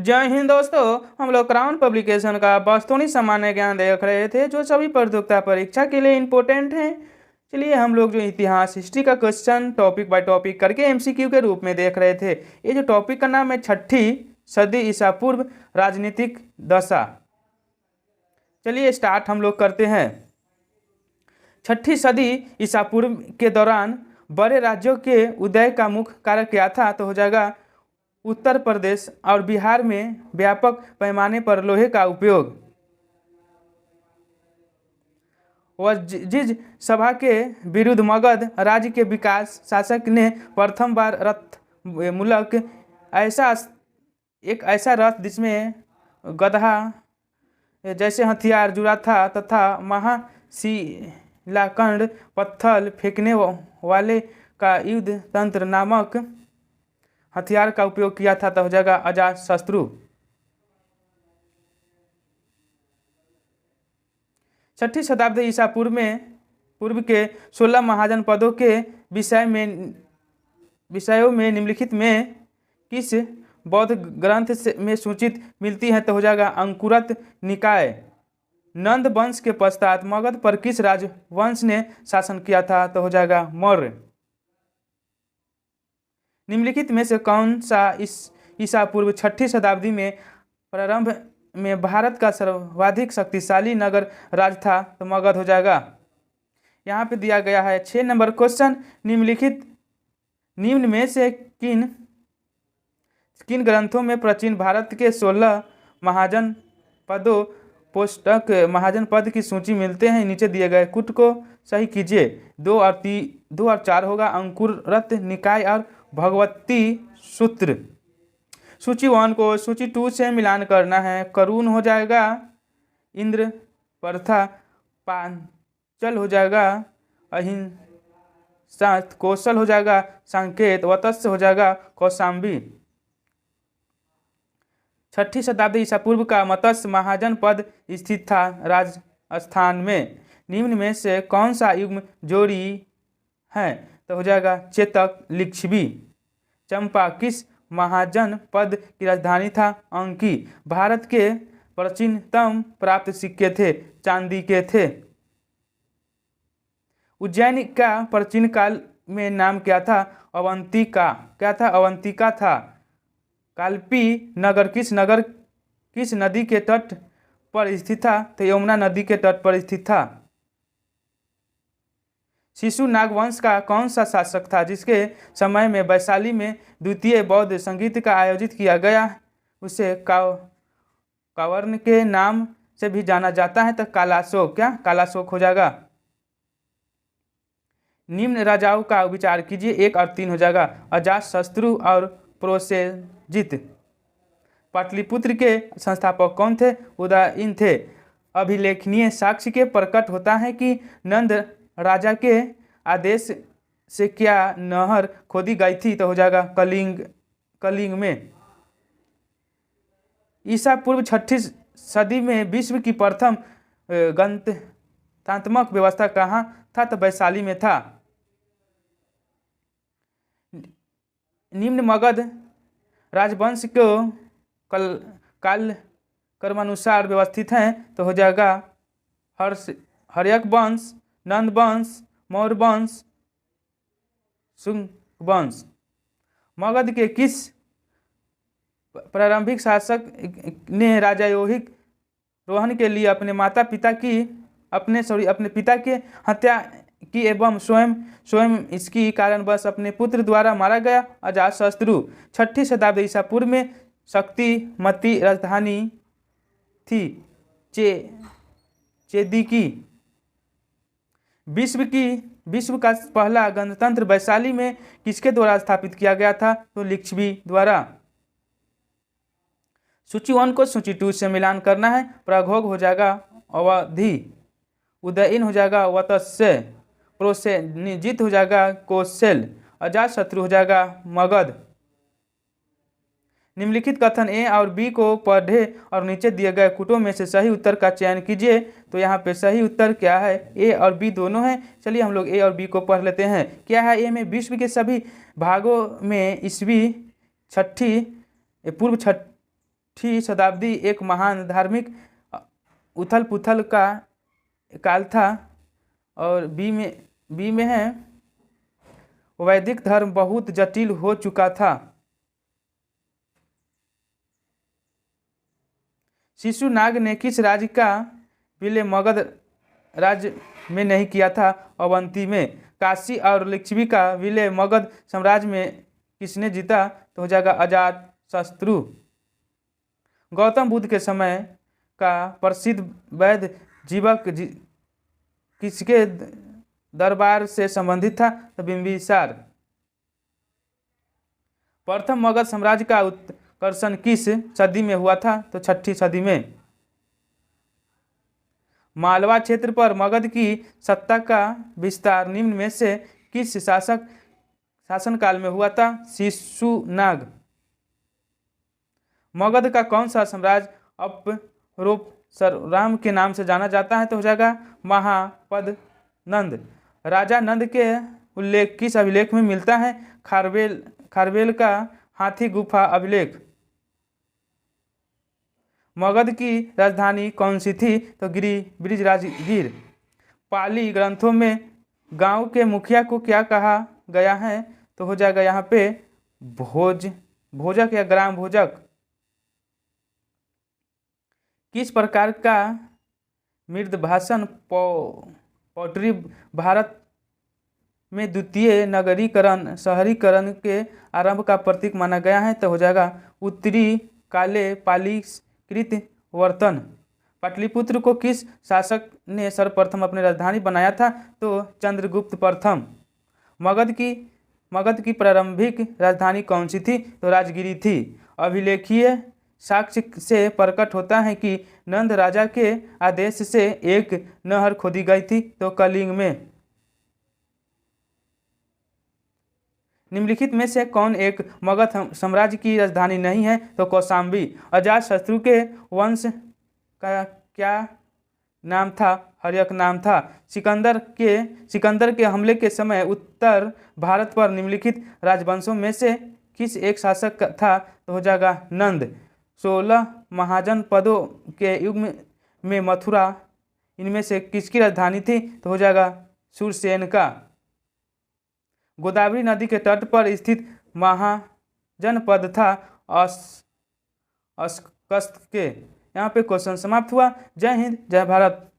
जय हिंद दोस्तों। हम लोग क्राउन पब्लिकेशन का वस्तुनि सामान्य ज्ञान देख रहे थे जो सभी प्रतियोगिता परीक्षा के लिए इम्पोर्टेंट हैं। चलिए हम लोग जो इतिहास हिस्ट्री का क्वेश्चन टॉपिक बाय टॉपिक करके एमसीक्यू के रूप में देख रहे थे। ये जो टॉपिक का नाम है छठी सदी ईसा पूर्व राजनीतिक दशा। चलिए स्टार्ट हम लोग करते हैं। छठी सदी ईसा पूर्व के दौरान बड़े राज्यों के उदय का मुख्य कारक क्या था? तो हो जाएगा उत्तर प्रदेश और बिहार में व्यापक पैमाने पर लोहे का उपयोग। वजीज सभा के विरुद्ध मगध राज्य के विकास शासक ने प्रथम बार रथ मूलक एक ऐसा रथ जिसमें गधा जैसे हथियार जुड़ा था तथा महाशिलाखंड पत्थर फेंकने वाले का युद्ध तंत्र नामक हथियार का उपयोग किया था। तो हो जाएगा अजातशत्रु। छठी शताब्दी ईसा पूर्व के 16 महाजनपदों के विषयों में निम्नलिखित में किस बौद्ध ग्रंथ में सूचित मिलती है? तो हो जाएगा अंकुरत निकाय। नंद वंश के पश्चात मगध पर किस राजवंश ने शासन किया था? तो हो जाएगा मौर्य। निम्नलिखित में से कौन सा ईसा पूर्व छठी शताब्दी में प्रारंभ में भारत का सर्वाधिक शक्तिशाली नगर राज था? तो मगध हो जाएगा। यहाँ पे दिया गया है 6 नंबर क्वेश्चन। निम्न में से किन ग्रंथों में प्राचीन भारत के 16 महाजनपदों पोष्टक महाजनपद की सूची मिलते हैं? नीचे दिए गए कुट को सही कीजिए। 2 और 4 होगा अंकुरत निकाय और भगवती सूत्र। सूची 1 को सूची 2 से मिलान करना है। करुण हो जाएगा इंद्र प्रथा, पांचल हो जाएगा अहिंसा, कौशल हो जाएगा संकेत, वत्स्य हो जाएगा कौशाम्बी। छठी शताब्दी ईसा पूर्व का मत्स्य महाजनपद स्थित था राजस्थान में। निम्न में से कौन सा युग्म जोड़ी है? तो हो जाएगा चेतक लिच्छवी। चंपा किस महाजनपद की राजधानी था? अंकी। भारत के प्राचीनतम प्राप्त सिक्के थे चांदी के थे। उज्जैन का प्राचीन काल में नाम क्या था? अवंतिका। क्या था? अवंतिका था। कालपी नगर किस नदी के तट पर स्थित था? तो यमुना नदी के तट पर स्थित था। शिशुनाग वंश का कौन सा शासक था जिसके समय में वैशाली में द्वितीय बौद्ध संगीत का आयोजित किया गया? उसे कावर्ण के नाम से भी जाना जाता है। तो कालाशोक। क्या? कालाशोक हो जाएगा। निम्न राजाओं का विचार कीजिए। 1 और 3 हो जाएगा अजातशत्रु और प्रोसेजित। पाटलिपुत्र के संस्थापक कौन थे? उदयन थे। अभिलेखनीय साक्ष्य के प्रकट होता है कि नंद राजा के आदेश से क्या नहर खोदी गई थी? तो हो जाएगा कलिंग में। ईसा पूर्व छठी सदी में विश्व की प्रथम गणतंत्रात्मक व्यवस्था कहाँ था? तो वैशाली में था। निम्न मगध राजवंश को काल क्रमानुसार व्यवस्थित हैं? तो हो जाएगा हर्यक वंश, नंद वंश, मौर्य वंश, शुंग वंश। मगध के किस प्रारंभिक शासक ने राजयोगिक रोहन के लिए अपने पिता की हत्या की एवं स्वयं इसकी कारणवश अपने पुत्र द्वारा मारा गया? अजातशत्रु। छठी शताब्दी ईसा पूर्व में शक्तिमती राजधानी थी चेदिकी। विश्व का पहला गणतंत्र वैशाली में किसके द्वारा स्थापित किया गया था? तो लिच्छवी द्वारा। सूची 1 को सूची 2 से मिलान करना है। प्रघोग हो जाएगा अवधि। उदयन हो जाएगा वत्स्य। प्रोसेजित हो जाएगा कौशल। अजातशत्रु हो जाएगा मगध। निम्नलिखित कथन ए और बी को पढ़े और नीचे दिए गए कुटों में से सही उत्तर का चयन कीजिए। तो यहाँ पे सही उत्तर क्या है? ए और बी दोनों हैं। चलिए हम लोग ए और बी को पढ़ लेते हैं। क्या है? ए में विश्व के सभी भागों में ईसवी पूर्व शताब्दी एक महान धार्मिक उथल पुथल का काल था। और बी में है वैदिक धर्म बहुत जटिल हो चुका था। शिशुनाग ने किस राज्य का विलय मगध राज्य में नहीं किया था? अवंती में। काशी और लिच्छवी का विलय मगध साम्राज्य में किसने जीता? तो हो जाएगा अजात शत्रु। गौतम बुद्ध के समय का प्रसिद्ध वैद्य जीवक किसके दरबार से संबंधित था? तो बिंबिसार। प्रथम मगध साम्राज्य का उत्कर्षण किस सदी में हुआ था? तो 6ठी सदी में। मालवा क्षेत्र पर मगध की सत्ता का विस्तार निम्न में से किस शासनकाल में हुआ था? शिशुनाग। मगध का कौन सा साम्राज्य अपरोपसराम के नाम से जाना जाता है? तो हो जाएगा महापद नंद। राजा नंद के उल्लेख किस अभिलेख में मिलता है? खारवेल का हाथी गुफा अभिलेख। मगध की राजधानी कौन सी थी? तो ब्रिजराजगीर। पाली ग्रंथों में गांव के मुखिया को क्या कहा गया है? तो हो जाएगा यहाँ पे भोजक या ग्राम भोजक। किस प्रकार का मृदभाषण पोट्री भारत में द्वितीय नगरीकरण शहरीकरण के आरंभ का प्रतीक माना गया है? तो हो जाएगा उत्तरी काले पालीकृत वर्तन। पाटलिपुत्र को किस शासक ने सर्वप्रथम अपनी राजधानी बनाया था? तो चंद्रगुप्त प्रथम। मगध की प्रारंभिक राजधानी कौन सी थी? तो राजगिरी थी। अभिलेखीय साक्ष्य से प्रकट होता है कि नंद राजा के आदेश से एक नहर खोदी गई थी। तो कलिंग में। निम्नलिखित में से कौन एक मगध साम्राज्य की राजधानी नहीं है? तो कौशाम्बी। अजातशत्रु के वंश का क्या नाम था? हर्यक नाम था। सिकंदर के हमले के समय उत्तर भारत पर निम्नलिखित राजवंशों में से किस एक शासक था? तो हो जाएगा नंद। 16 महाजनपदों के युग में मथुरा इनमें से किसकी राजधानी थी? तो हो जाएगा शूरसेन का। गोदावरी नदी के तट पर स्थित महाजनपद था अस्कस्त के। यहाँ पे क्वेश्चन समाप्त हुआ। जय हिंद, जय भारत।